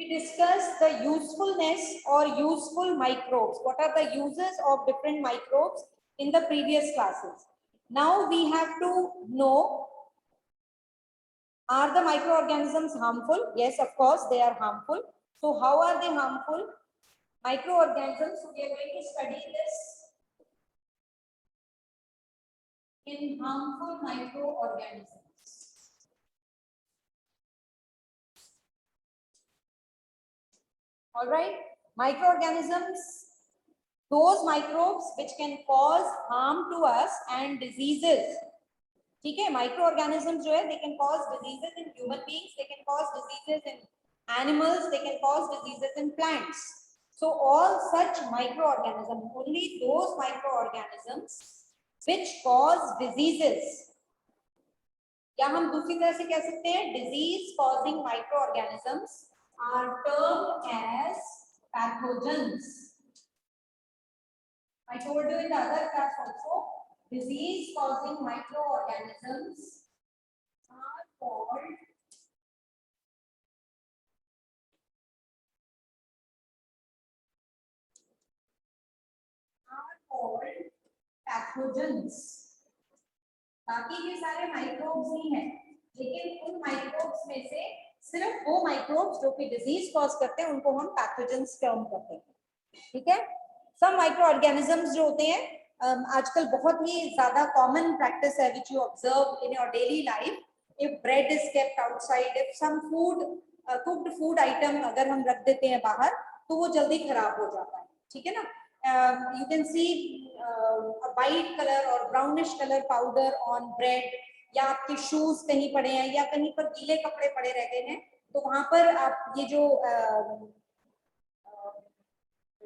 We discussed the usefulness or useful microbes. What are the uses of different microbes in the previous classes? Now we have to know, are the microorganisms harmful? Yes, of course, they are harmful. So how are they harmful? Microorganisms, so we are going to study this in harmful microorganisms. All right, microorganisms, those microbes which can cause harm to us and diseases. ठीक है, microorganisms जो है, they can cause diseases in human beings, they can cause diseases in animals, they can cause diseases in plants. So all such microorganisms, only those microorganisms which cause diseases, या हम दूसरी तरह से कह सकते हैं disease causing microorganisms are termed as pathogens. I told you in the other class also, disease causing microorganisms are called pathogens. बाकी ये सारे माइक्रोब्स ही हैं, लेकिन उन माइक्रोब्स में से सिर्फ वो माइक्रोब्स जो कि डिजीज कॉज करते हैं उनको हम पैथोजेंस टर्म करते हैं. ठीक है, सब माइक्रो ऑर्गेनिजम्स जो होते हैं आजकल बहुत ही ज्यादा कॉमन प्रैक्टिस है which you observe in your daily life. If bread is kept outside, if some food cooked food item अगर हम रख देते हैं बाहर तो वो जल्दी खराब हो जाता है. ठीक है ना, you can see a white color or brownish color powder on bread, या आपके शूज कहीं पड़े हैं या कहीं पर गीले कपड़े पड़े रहते हैं तो वहां पर आप ये जो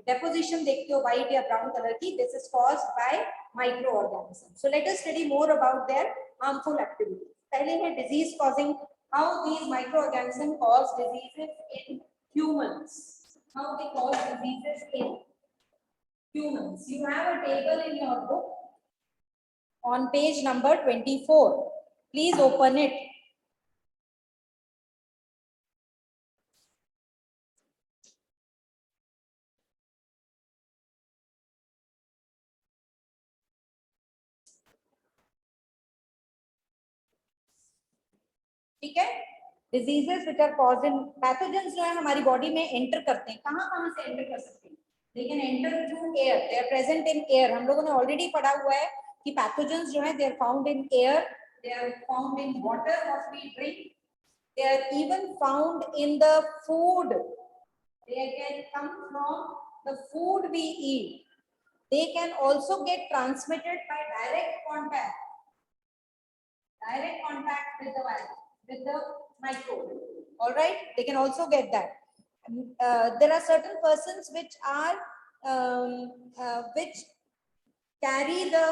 deposition देखते हो white या brown color की, this is caused by microorganisms. So let us study more about their harmful activities. पहले है disease causing, how these microorganisms cause diseases in humans, how they cause diseases in humans. You have a table in your book on page number 24. Please open it. ठीक है, diseases which are caused in pathogens जो है हमारी body में enter करते हैं. कहाँ से एंटर कर सकते हैं? They can enter through air. They are present in air. हम लोगों ने ऑलरेडी पढ़ा हुआ है कि pathogens जो है they are found in air, they are found in water what we drink, they are even found in the food. They can come from the food we eat. They can also get transmitted by direct contact with the virus, with the microbe. All right, they can also get that. There are certain persons which are which carry the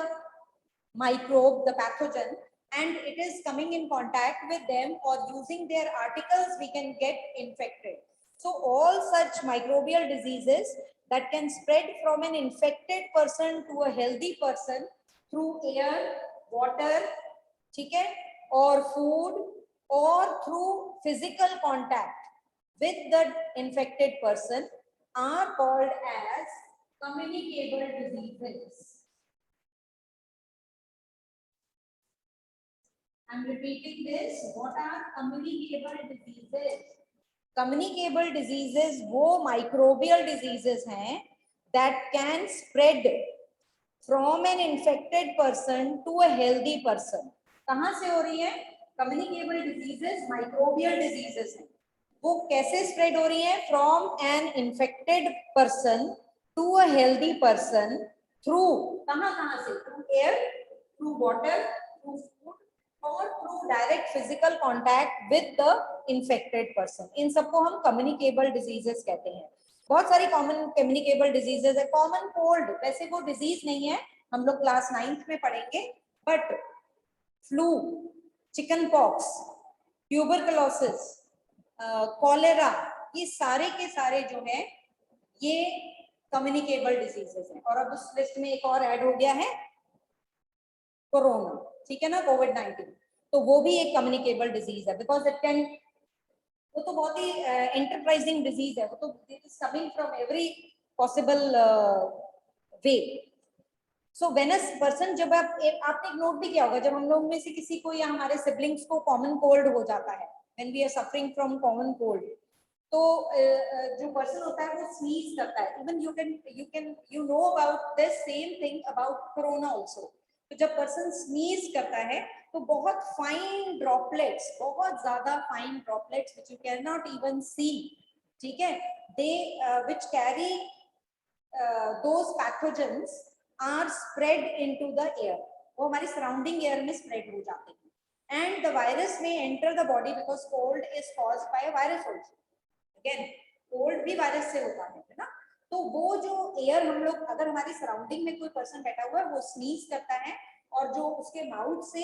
microbe, the pathogen, and it is coming in contact with them or using their articles we can get infected. So all such microbial diseases that can spread from an infected person to a healthy person through air, water, ठीक है, or food, or through physical contact with the infected person are called as communicable diseases. I'm repeating this. What are communicable diseases? Communicable diseases वो microbial diseases हैं that can spread from an infected person to a healthy person. कहाँ से हो रही है? Communicable diseases microbial diseases हैं. वो कैसे spread हो रही है? From an infected person to a healthy person through कहाँ से? Through air, through water, through food, or through direct physical contact with the infected person. इन सबको हम communicable diseases कहते हैं. बहुत सारी common communicable diseases है. Common cold वैसे वो disease नहीं है, हम लोग क्लास 9th में पढ़ेंगे, but flu, chicken pox, tuberculosis, cholera, ये सारे के सारे जो है ये communicable diseases हैं. और अब उस लिस्ट में एक और ऐड हो गया है कोरोना. ठीक है ना, कोविड-19, तो वो भी एक कम्युनिकेबल डिजीज है बिकॉज इट कैन वो तो बहुत ही एंटरप्राइजिंग डिजीज है, वो तो it is coming from every possible way. So when a person, जब आपने एक नोट भी किया होगा, जब हम लोग में से किसी को या हमारे सिबलिंग्स को कॉमन कोल्ड हो जाता है, when we are suffering from common cold, तो जो पर्सन होता है वो स्नीज करता है। Even you know about this same thing about corona also. तो जब पर्सन स्नीज करता है तो बहुत फाइन ड्रॉपलेट्स, बहुत ज्यादा fine droplets which you can not even see, ठीक है, they which carry those pathogens are spread into the air, वो हमारी सराउंडिंग एयर में स्प्रेड हो जाते हैं। एंड द वायरस में enter the body because cold is caused by virus also. Again cold भी वायरस से होता है ना। तो वो जो एयर हम लोग, अगर हमारी सराउंडिंग में कोई पर्सन बैठा हुआ है, वो स्नीज करता है और जो उसके माउथ से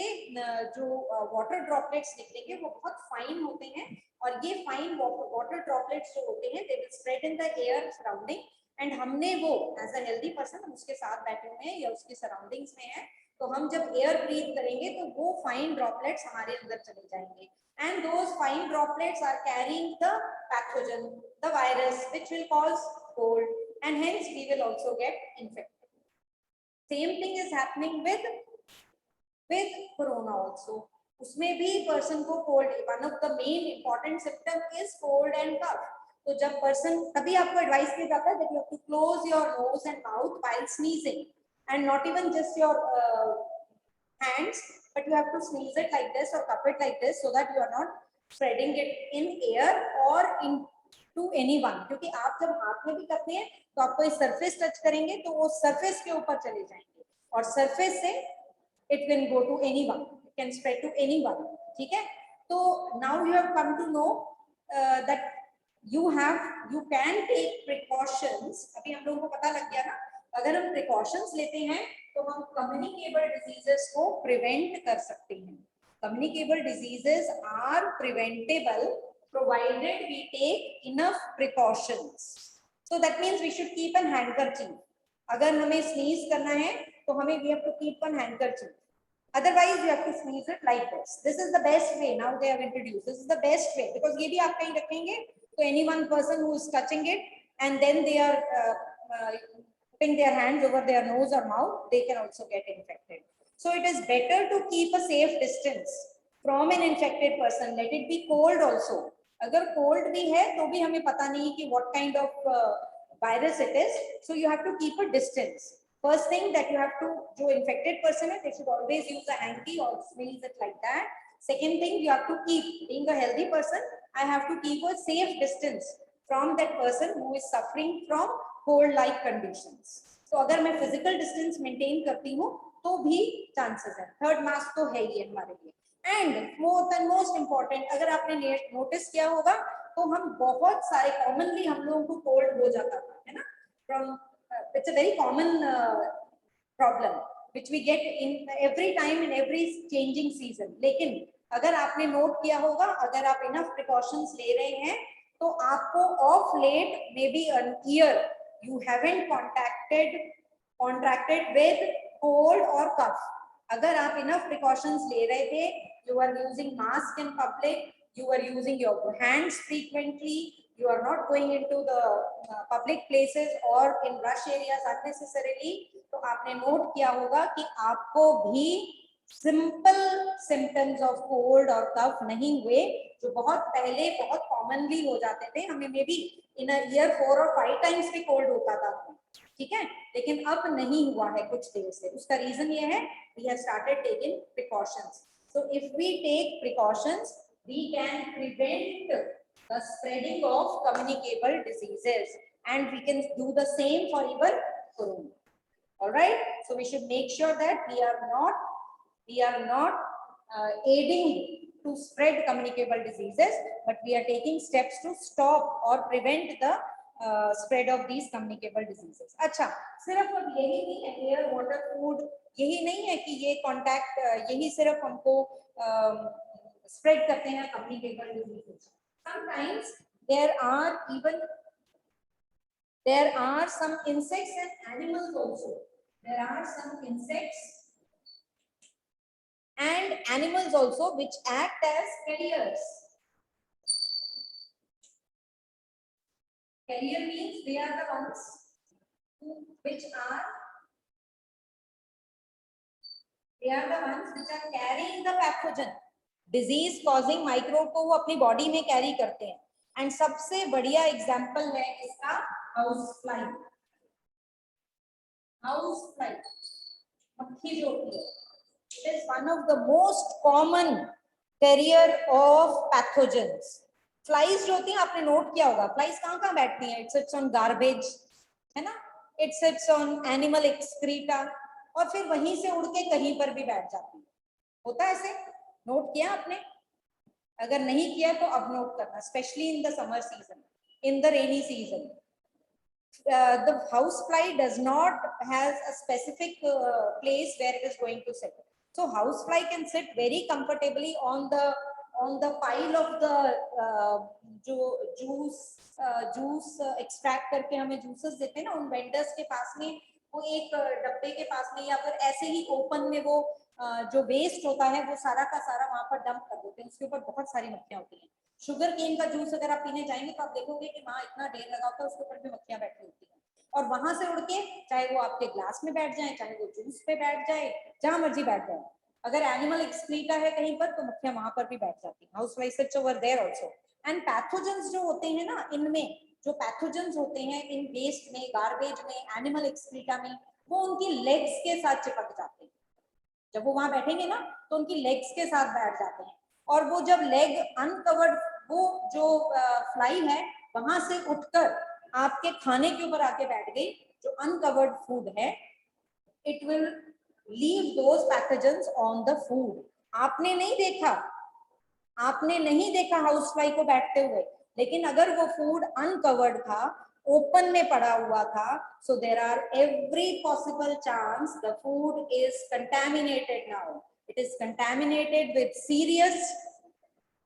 जो वाटर ड्रॉपलेट्स निकलेंगे वो बहुत फाइन होते हैं, और ये फाइन वाटर ड्रॉपलेट्स जो होते हैं they will spread in the air surrounding. And हमने वो एज अ हेल्दी पर्सन, हम उसके साथ बैठे हुए हैं या उसके सराउंडिंग्स में है, तो हम जब एयर ब्रीथ करेंगे तो वो फाइन ड्रॉपलेट्स हमारे अंदर चले जाएंगे, and those fine droplets are carrying the pathogen, the virus, which will cause cold, and hence we will also get infected. Same thing is happening with corona also. उसमें भी person को cold, one of the main important symptom is cold and cough. तो जब person, तभी आपको advice किया जाता है that you have to close your nose and mouth while sneezing, and not even just your hands, but you have to sneeze it like this or cup it like this so that you are not spreading it in air or in to anyone, क्योंकि आप जब हाथ में भी करते हैं तो आप कोई सरफेस टच करेंगे तो वो सरफेस के ऊपर चले जाएंगे और सरफेस से it can go to anyone, it can spread to anyone, ठीक है। तो now you have come to know that you can take precautions। अभी हम लोगों को पता लग गया ना, अगर हम प्रिकॉशंस लेते हैं तो हम कम्युनिकेबल डिजीजेस को प्रिवेंट कर सकते हैं। Communicable diseases are preventable provided we take enough precautions. So that means we should keep an handkerchief. अगर हमें स्नीज करना है तो हमें we have to keep an handkerchief, otherwise you have to sneeze it like this. This is the best way, now they have introduced, this is the best way, because ये भी आप कहीं रखेंगे तो any one person who is touching it and then they are putting their hands over their nose or mouth, they can also get infected. So it is better to keep a safe distance from an infected person. Let it be cold also. अगर cold भी है तो भी हमें पता नहीं कि what kind of virus it is, so you have to keep a distance. First thing that you have to, जो infected person है, they should always use a hanky or sneeze it like that. Second thing, you have to keep, being a healthy person, I have to keep a safe distance from that person who is suffering from cold-like conditions. तो अगर मैं physical distance maintain करती हूँ तो भी chances है। Third mask तो है ही हमारे लिए। And most important, अगर आपने notice किया होगा तो हम बहुत सारे commonly हम लोगों को cold हो जाता था, है ना? From it's a very common problem which we get in every time in every changing season. लेकिन अगर आपने नोट किया होगा, अगर आप enough precautions ले रहे हैं तो आपको of late maybe an year you haven't contracted with cold or cough. अगर आप enough precautions ले रहे थे, you are using mask in public, you are using your hands frequently, you are not going into the public places or in rush areas unnecessarily, तो आपने note किया होगा कि आपको भी simple symptoms of cold और cough नहीं हुए, जो बहुत पहले बहुत commonly हो जाते थे। हमें maybe in a year 4 or 5 times भी cold होता था, ठीक है, लेकिन अब नहीं हुआ है कुछ देर से। उसका रीजन ये है we have started taking precautions. So if we take precautions, we can prevent the spreading of communicable diseases, and we can do the same for even corona. All right, so we should make sure that we are not aiding to spread communicable diseases, but we are taking steps to stop or prevent the spread of these communicable diseases. अच्छा, सिर्फ अब यही नहीं है, air water food यही नहीं है कि ये कांटेक्ट यही सिर्फ हमको स्प्रेड करते हैं communicable diseases. Sometimes there are some insects and animals also. There are some insects and animals also which act as carriers. Carrier means they are the ones which are carrying the pathogen. Disease causing microbe को वो अपनी body में carry करते हैं. And सबसे बढ़िया example है इसका हाउस फ्लाई. हाउस फ्लाई मक्खी जो होती है, it is one of the most common carrier of pathogens. Flies जो होती हैं आपने नोट किया होगा, फ्लाइज कहाँ बैठती हैं? इट सिट्स ऑन गार्बेज, है ना, it sits on animal excreta, और फिर वहीं से उड़ के कहीं पर भी बैठ जाती है. होता है ऐसे? नोट किया आपने? अगर नहीं किया तो अब नोट करना, specially in the summer season, in the rainy season. The house fly does not has a specific place where it is going to sit. So house fly can sit very comfortably on the pile of the जो juice extract करके हमें juices देते हैं ना, उन vendors के पास में, वो एक डब्बे के पास में, या फिर ऐसे ही ओपन में वो जो वेस्ट होता है वो सारा का सारा वहां पर डंप कर देते हैं. उसके ऊपर बहुत सारी मक्खियां होती हैं. शुगर केन का जूस अगर आप पीने जाएंगे तो आप देखोगे कि वहां इतना ढेर लगा होता है, उसके ऊपर भी मक्खियां बैठी होती हैं. और वहां से उड़ के चाहे वो आपके ग्लास में बैठ जाए, चाहे वो जूस पे बैठ जाए, जहां मर्जी बैठ जाए. अगर एनिमल एक्सक्रीटा है कहीं पर तो मक्खियां वहां पर भी बैठ जाती हैं. House fly sits over there also. And pathogens जो होते हैं ना, इनमें जो पैथोजेंस होते हैं इन वेस्ट में, गार्बेज में, एनिमल एक्सक्रीटा में, वो उनकी लेग्स के साथ चिपक जाते हैं. जब वो वहां बैठेंगे ना तो उनकी लेग्स के साथ बैठ जाते हैं. और वो जब लेग अनकवर्ड, वो जो फ्लाई है वहां से उठकर आपके खाने के ऊपर आके बैठ गई, जो अनकवर्ड फूड है, it will leave those pathogens on the food. आपने नहीं देखा हाउस फ्लाई को बैठते हुए, लेकिन अगर वो फूड अनकवर्ड था, ओपन में पड़ा हुआ था, so there are every possible chance the food is contaminated now. It is contaminated with serious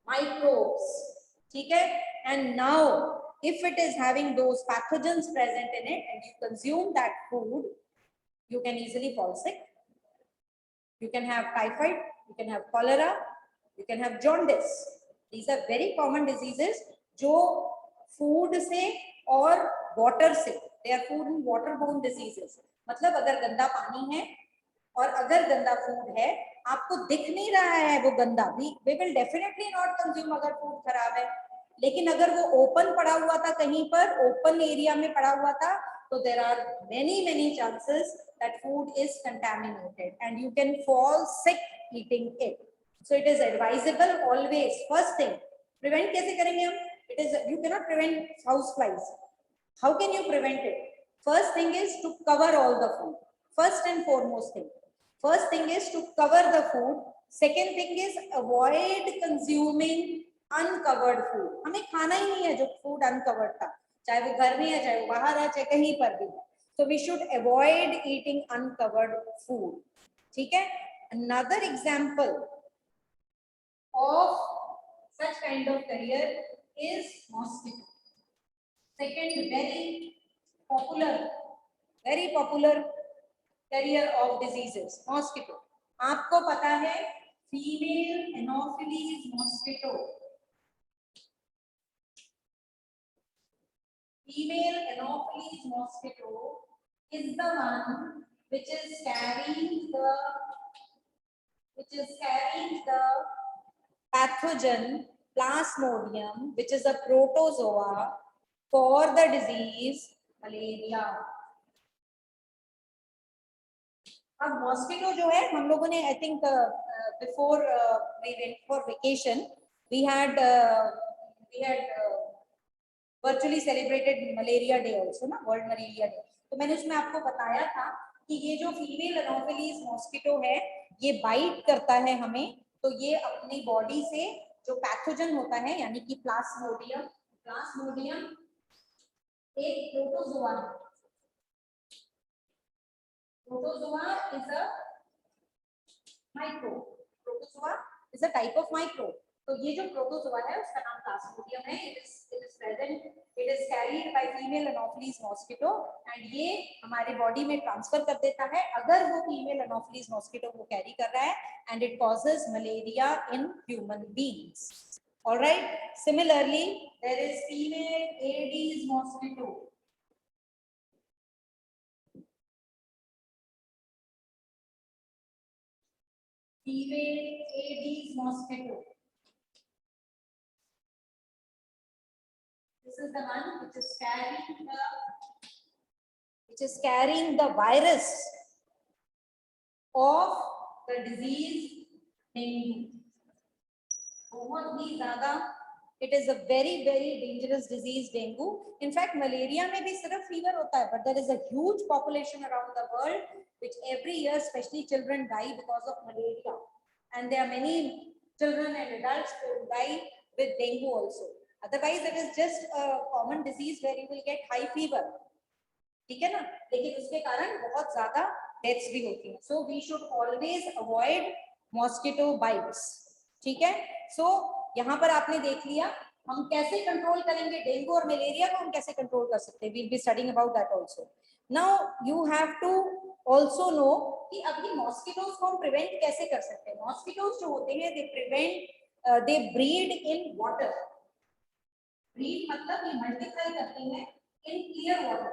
microbes. ठीक है? And now if it is having those pathogens present in it and you consume that food, you can easily fall sick. You can have typhoid, you can have cholera, you can have jaundice. These are very common diseases जो food से और water से, they are food and waterborne diseases. मतलब अगर गंदा पानी है और अगर गंदा फूड है, आपको दिख नहीं रहा है वो गंदा, we will definitely not consume अगर फूड खराब है. लेकिन अगर वो ओपन पड़ा हुआ था, कहीं पर ओपन एरिया में पड़ा हुआ था, तो there are many chances that food is contaminated and you can fall sick eating it. So it is advisable always, first thing, prevent कैसे करेंगे हम? It is, you cannot prevent house flies. How can you prevent it? First thing is to cover all the food. First and foremost thing. First thing is to cover the food. Second thing is avoid consuming uncovered food. हमें खाना ही नहीं है जो food uncovered था, चाहे वो घर में है, चाहे वो बाहर है, चाहे कहीं पर भी. So we should avoid eating uncovered food. ठीक है? Another example of such kind of carrier is mosquito. Second very popular carrier of diseases, mosquito. आपको पता है female anopheles mosquito. Female anopheles mosquito is the one which is carrying the pathogen Plasmodium, which is a protozoa for the disease malaria. अब mosquito जो है, हम लोगों ने I think before we went for vacation, we had virtually celebrated malaria day also ना, world malaria day. तो मैंने उसमें आपको बताया था कि ये जो फीमेल एनोफिलीज मॉस्किटो है, ये बाइट करता है हमें, तो ये अपनी बॉडी से जो पैथोजन होता है, यानी कि प्लास्मोडियम एक प्रोटोजोआ है. Protozoa is a microbe. Protozoa is a type of microbe. तो ये जो प्रोटोजोआ है उसका नाम प्लास्मोडियम है. It is carried by female anopheles mosquito and ये हमारे बॉडी में ट्रांसफर कर देता है अगर वो फीमेल anopheles mosquito को कैरी कर रहा है, and it causes malaria in human beings. All right. Similarly, there is female Aedes mosquito. Female Aedes mosquito. This is the one which is carrying the virus of the disease dengue. बहुत ही ज़्यादा, it is a very dangerous disease dengue. In fact, malaria में भी सिर्फ fever होता है, but there is a huge population around the world which every year, especially children, die because of malaria, and there are many children and adults who die with dengue also. Otherwise, it is just a common disease where you will get high fever. ठीक है ना, लेकिन उसके कारण बहुत ज़्यादा deaths भी होती हैं. So we should always avoid mosquito bites. ठीक है. So यहाँ पर आपने देख लिया हम कैसे कंट्रोल करेंगे डेंगू और मलेरिया को, हम कैसे कंट्रोल कर सकते हैं. We'll be studying about that also. Now you have to also know कि अभी mosquitoes को हम prevent कैसे कर सकते हैं. Mosquitoes जो होते हैं they breed in water. Breed मतलब ये multiply करते हैं in clear water.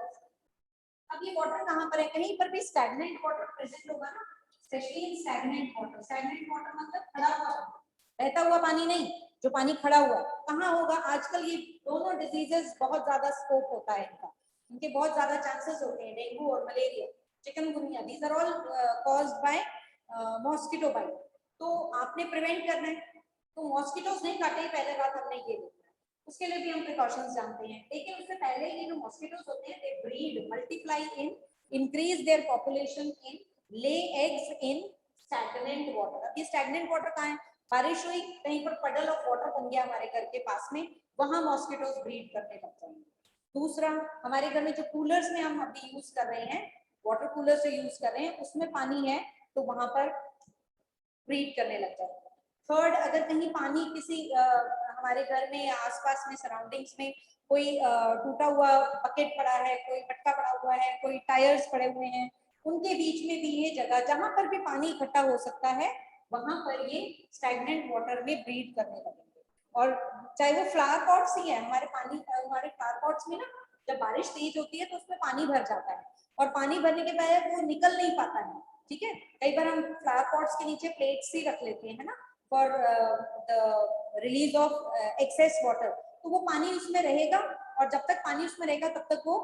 अब ये वाटर कहाँ पर है, कहीं पर भी स्टैग्नेंट वाटर प्रेजेंट होगा ना, specially in stagnant water. Stagnant water मतलब खड़ा हुआ, बहता हुआ पानी नहीं, जो पानी खड़ा हुआ कहाँ होगा. आजकल ये दोनों डिजीजेस बहुत ज्यादा स्कोप होता है इनका, इनके बहुत ज्यादा चांसेस होते हैं, डेंगू और malaria, chikungunya. These are all caused by mosquito bite. तो आपने प्रिवेंट करना है, तो मॉस्किटोज नहीं काटे, पहले बात हमने ये देखी. उसके लिए भी हम प्रिकॉशंस जानते हैं, लेकिन उससे पहले ये जो मॉस्किटोज होते हैं they breed, multiply in, increase their population in, lay eggs in stagnant water. अब ये स्टैग्नेंट वाटर कहाँ है, बारिश हुई कहीं पर पडल ऑफ वाटर बन गया हमारे घर के पास में, वहां मॉस्किटोज ब्रीड करने लग जाएंगे. दूसरा, हमारे घर में जो कूलर्स में हम अभी यूज कर रहे हैं, वाटर कूलर से यूज कर रहे हैं, उसमें पानी है तो वहां पर ब्रीड करने लग जाएंगे. थर्ड, अगर कहीं पानी किसी हमारे घर में या आसपास में सराउंडिंग्स में कोई टूटा हुआ बकेट पड़ा है, कोई मटका पड़ा हुआ है, कोई टायर्स पड़े हुए हैं, उनके बीच में भी ये जगह जहां पर भी पानी इकट्ठा हो सकता है वहां पर ये स्टैग्नेंट वाटर में ब्रीड करने लगेंगे. और चाहे वो फ्लावर पॉट्स ही है, हमारे फ्लावर पॉट्स में ना जब बारिश तेज होती है तो उसमें पानी भर जाता है, और पानी भरने के बाद वो निकल नहीं पाता है. ठीक है, कई बार हम फ्लावर पॉट्स के नीचे प्लेट्स ही रख लेते हैं, है ना, for the release of excess water. तो वो पानी उसमें रहेगा, और जब तक पानी उसमें रहेगा तब तक वो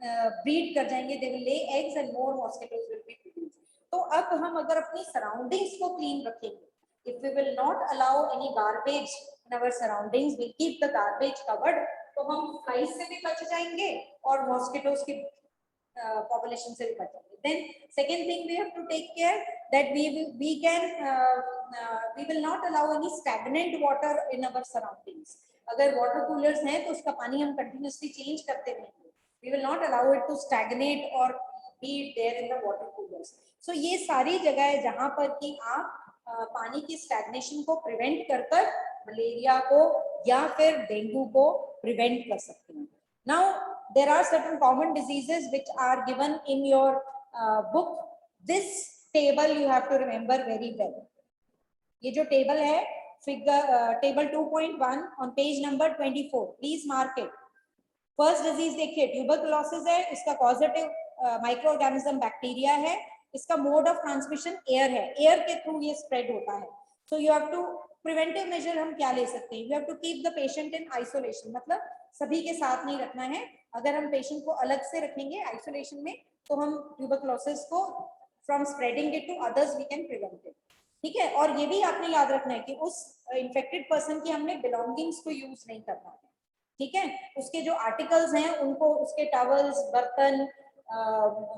ब्रीड कर जाएंगे, they will lay eggs and more mosquitoes will be produced. तो अब हम अगर अपनी सराउंडिंग्स को क्लीन रखेंगे, if we will not allow any garbage in our surroundings, we keep the garbage covered, तो हम फ्लाइज से भी बच जाएंगे और मॉस्किटोज की population से भी बच जाएंगे. Then second thing we have to take care that we will not allow any stagnant water in our surroundings. अगर water coolers हैं तो उसका पानी हम continuously change करते रहेंगे. We will not allow it to stagnate or be there in the water coolers. So ये सारी जगह है जहाँ पर कि आप पानी की stagnation को prevent कर मलेरिया को या फिर डेंगू को prevent कर सकते हैं. Now there are certain common diseases which are given in your book. This table you have to remember very well. ये जो टेबल है, figure table 2.1 on page number 24, please mark it. First disease देखिए tuberculosis है, इसका causative microorganism bacteria है, इसका mode of transmission air है, air के थ्रू ये स्प्रेड होता है. So you have to preventive measure हम क्या ले सकते हैं, you have to keep the patient in isolation, मतलब सभी के साथ नहीं रखना है. अगर हम पेशेंट को अलग से रखेंगे आइसोलेशन में तो हम ट्यूबरकुलोसिस को from spreading it to others we can prevent it. ठीक है, और ये भी आपने याद रखना है कि उस इन्फेक्टेड पर्सन की हमने बिलोंगिंग्स को यूज नहीं करना है. ठीक है, उसके जो आर्टिकल्स हैं उनको, उसके टॉवल्स, बर्तन,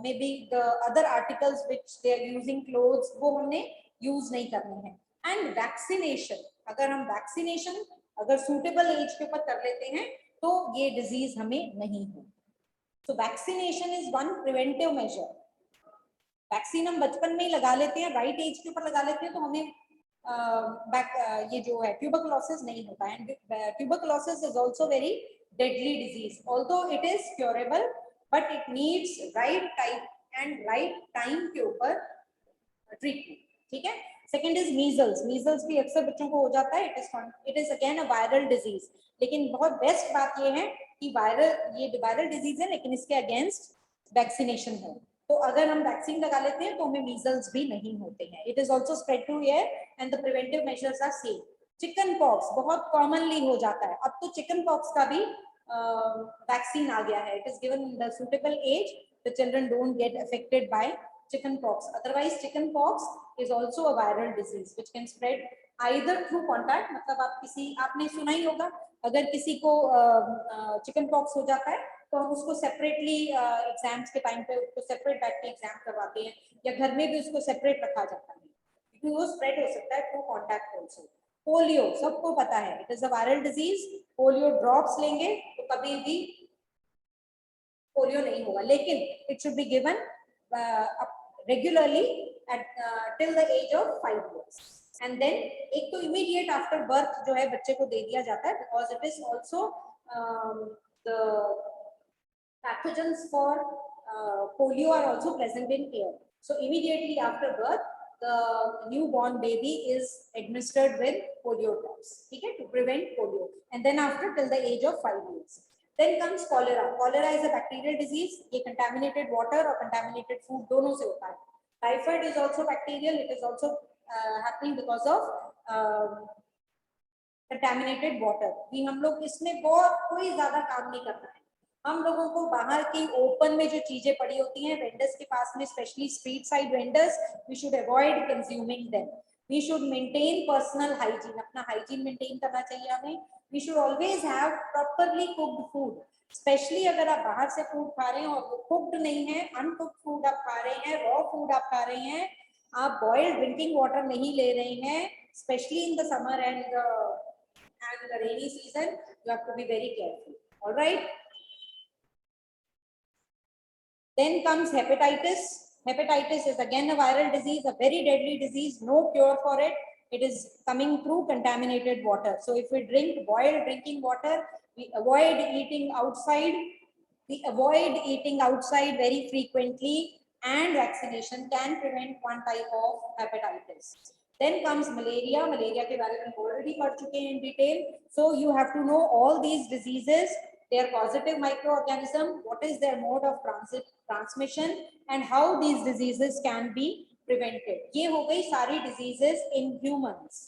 may be the other articles which they are using, clothes, वो हमने यूज नहीं करने हैं. एंड वैक्सीनेशन, अगर हम वैक्सीनेशन अगर सूटेबल एज के ऊपर कर लेते हैं तो ये डिजीज हमें नहीं हो. So vaccination is one preventive measure. Vaccine हम बचपन में ही लगा लेते हैं, राइट एज के ऊपर लगा लेते हैं तो हमें ये जो है ट्यूबरकुलोसिस नहीं होता है. Tuberculosis is also very deadly disease, although it is curable but it needs right type and right time के ऊपर ट्रीटमेंट. ठीक है। सेकंड इज मीजल्स, मीजल्स भी अक्सर बच्चों को हो जाता है, it is again a viral disease, लेकिन बहुत बेस्ट बात ये है कि ये वायरल डिजीज है लेकिन इसके अगेंस्ट वैक्सीनेशन है, तो अगर हम वैक्सीन लगा लेते हैं तो हमें मीजल्स भी नहीं होते हैं। It is also spread to air and the preventive measures are same. Chicken pox बहुत कॉमनली हो जाता है, अब तो चिकन पॉक्स का भी वैक्सीन आ गया है, it is given in the suitable age, the children don't get affected by chicken pox. Otherwise chicken pox is also a viral disease which can spread either through contact, मतलब आपने सुना ही होगा अगर किसी को चिकन पॉक्स हो जाता है तो हम उसको सेपरेटली एग्जाम्स के टाइम पे उसको सेपरेट बैठ के एग्जाम करवाते हैं, या घर में भी उसको सेपरेट रखा जाता है क्योंकि वो स्प्रेड हो सकता है थ्रू कॉन्टैक्ट ऑल्सो। पोलियो सबको पता है, it is a viral disease, polio drops लेंगे तो कभी भी पोलियो नहीं होगा, लेकिन it should be given regularly at till the age of 5 years, and then एक तो immediate after birth जो है बच्चे को दे दिया जाता है because it is also the pathogens for polio are also present in air, so immediately after birth the newborn baby is administered with polio drops, ठीक है, to prevent polio, and then after till the age of 5 years. Then comes cholera. Cholera is a bacterial disease. ये contaminated water और contaminated food दोनों से होता है. Typhoid is also bacterial. It is also happening because of contaminated water. भी हम लोग इसमें बहुत कोई ज्यादा काम नहीं करना है, हम लोगों को बाहर की ओपन में जो चीजें पड़ी होती हैं वेंडर्स के पास में, specially street side vendors, we should avoid consuming them. We should maintain personal hygiene, अपना हाइजीन मेंटेन करना चाहिए हमें. We should always have properly cooked food, specially अगर आप बाहर से फूड खा रहे हैं और वो कुक्ड नहीं है, अनकुक्ड फूड आप खा रहे हैं, रॉ फूड आप खा रहे हैं, आप बॉइल्ड ड्रिंकिंग वाटर नहीं ले रहे हैं, specially in the summer and the rainy season, you have to be very careful. All right. Then comes hepatitis. Hepatitis is again a viral disease, a very deadly disease, no cure for it. It is coming through contaminated water. So if we drink boiled drinking water, we avoid eating outside. We avoid eating outside very frequently, and vaccination can prevent one type of hepatitis. Then comes malaria. Malaria के बारे में already पढ़ चुके हैं in detail. So you have to know all these diseases, their causative microorganism, what is their mode of transmission, and how these diseases can be prevented. ये हो गई सारी diseases in humans.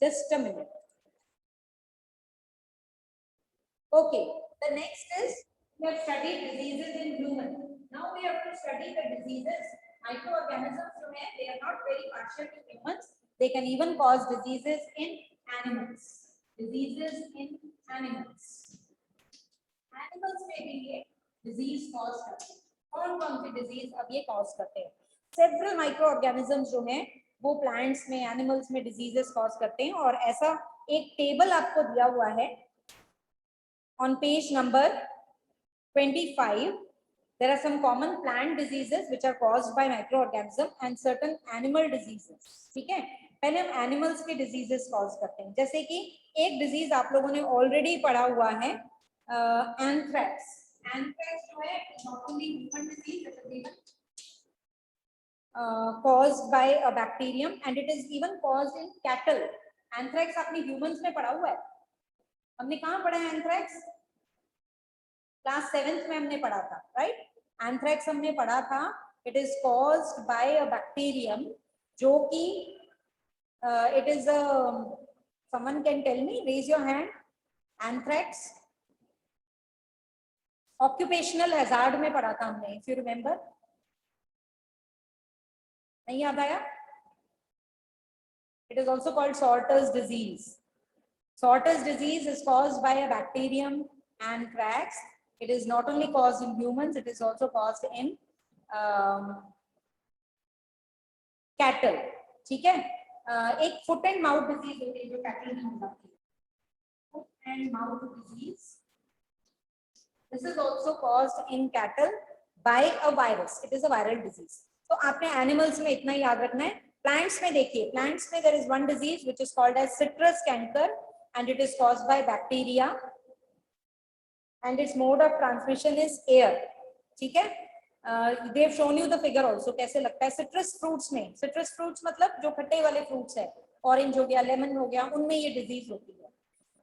Just a minute. Okay. The next is we have studied diseases in humans. Now we have to study the diseases. Microorganisms जो हैं, they are not very partial to humans. They can even cause diseases in animals. Diseases in animals. Animals में भी ये disease cause करते हैं. कौन-कौन सी disease अब ये cause करते हैं? Several microorganisms जो हैं, वो plants में, animals में diseases cause करते हैं, और ऐसा एक table आपको दिया हुआ है on page number 25. There are some common plant diseases which are caused by microorganism and certain animal diseases. ठीक है, पहले हम animals के diseases cause करते हैं. जैसे कि एक disease आप लोगों ने already पढ़ा हुआ है, anthrax. Anthrax जो है not only human disease, it is even caused by a bacterium and it is even caused in cattle. Anthrax आपने humans में पढ़ा हुआ है? हमने कहाँ पढ़ा है anthrax? क्लास 7th में हमने पढ़ा था, राइट? एंथ्रैक्स हमने पढ़ा था, it is caused by a bacterium जो कि it is someone can tell me, raise your hand. Anthrax occupational hazard में पढ़ा था हमने, इफ यू रिमेंबर. नहीं याद आया? It is also called sorters disease. Sorters disease is caused by a bacterium anthrax. It is not only caused in humans, it is also caused in cattle. ठीक है, एक foot and mouth disease होती है जो cattle में हो जाती है. Foot and mouth disease. This is also caused in cattle by a virus. It is a viral disease. तो आपने animals में इतना याद रखना है. Plants में देखिए, plants में there is one disease which is called as citrus canker and it is caused by bacteria. And its mode of transmission is air. ठीक है, दे have shown you the figure also, कैसे लगता है citrus fruits में, citrus fruits मतलब जो खट्टे वाले फ्रूट्स है, ऑरेंज हो गया, लेमन हो गया, उनमें ये डिजीज होती है।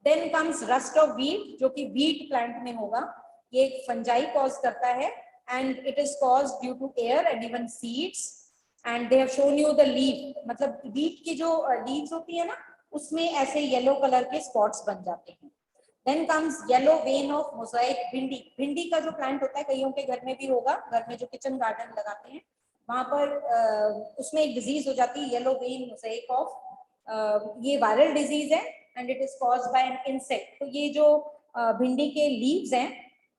Then comes rust of wheat, जो कि व्हीट प्लांट में होगा, ये एक फंजाई कॉज करता है and it is caused due to air and even seeds. And they have shown you the leaf, मतलब व्हीट की जो लीव्स होती है ना, उसमें ऐसे येलो कलर के स्पॉट्स बन जाते हैं। Then comes yellow vein of mosaic, भिंडी, भिंडी का जो प्लांट होता है कईयों के घर में भी होगा, घर में जो किचन गार्डन लगाते हैं वहां पर उसमें एक डिजीज हो जाती है येलो वेन मोजाइक ऑफ, ये वायरल डिजीज है and it is caused bye an insect. तो ये जो भिंडी के लीव्स हैं,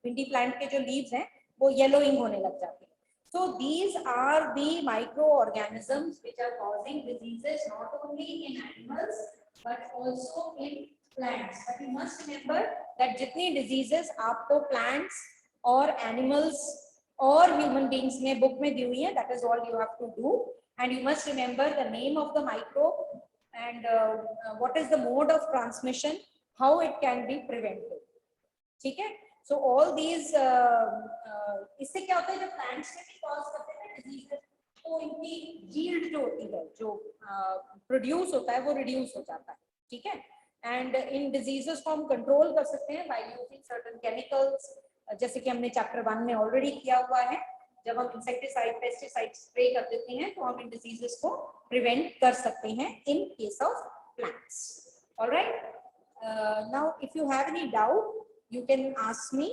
भिंडी प्लांट के जो लीव्स हैं वो येलोइंग होने लग जाते हैं। So these are the microorganisms which are causing diseases not only in animals but also in plants. But you must remember that जितनी diseases आपको plants और animals और human beings में book में दी हुई है, that is all you have to do. And you must remember the name of the microbe and what is the mode of transmission, how it can be prevented. ठीक है? So all these इससे क्या होता है, जब plants में भी cause करते हैं डिजीजेस, तो इनकी यील्ड जो होती है, जो प्रोड्यूस होता है वो रिड्यूस हो जाता है। ठीक है? एंड इन डिजीजेस को हम कंट्रोल कर सकते हैं बाय यूजिंग सर्टेन केमिकल्स, जैसे कि हमने चैप्टर 1 में ऑलरेडी किया हुआ है। जब हम इंसेक्टिसाइड पेस्टिसाइड स्प्रे कर देते हैं तो हम इन डिजीजेस को प्रिवेंट कर सकते हैं in case of plants. Alright, now if you have any doubt you can ask me